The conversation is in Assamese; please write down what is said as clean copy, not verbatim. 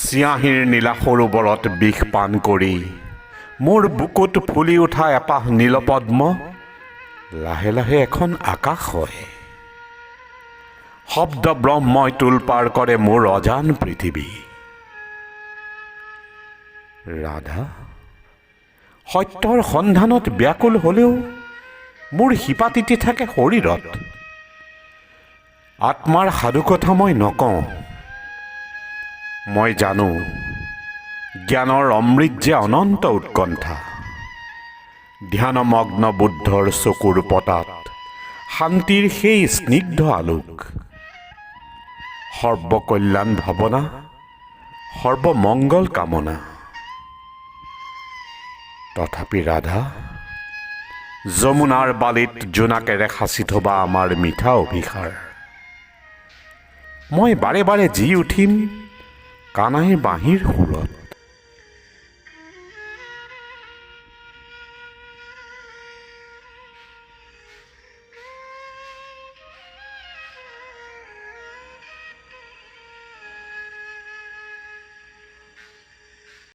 চিয়াঁহীৰ নীলা সৰোবৰত বিষ পান কৰি মোৰ বুকুত ফুলি উঠা এপাহ নীলপদ্ম লাহে লাহে এখন আকাশ হয়। শব্দ ব্ৰহ্মই তোল পাৰ কৰে মোৰ অজান পৃথিৱী। ৰাধা সত্যৰ সন্ধানত ব্যাকুল হ'লেও মোৰ শিপা তিতি থাকে শৰীৰত। আত্মাৰ সাধুকথা মই নকওঁ। মই জানো জ্ঞানৰ অমৃত যে অনন্ত উৎকণ্ঠা। ধ্যানমগ্ন বুদ্ধৰ চকুৰ পতাত শান্তিৰ সেই স্নিগ্ধ আলোক। সৰ্বকল্যাণ ভাৱনা, সৰ্বমংগল কামনা। তথাপি ৰাধা, যমুনাৰ বালিত জোনাকেৰে সাঁচি থবা আমাৰ মিঠা অভিসাৰ। মই বাৰে বাৰে জি উঠিম কানাইৰ বাঁহীৰ সুৰ।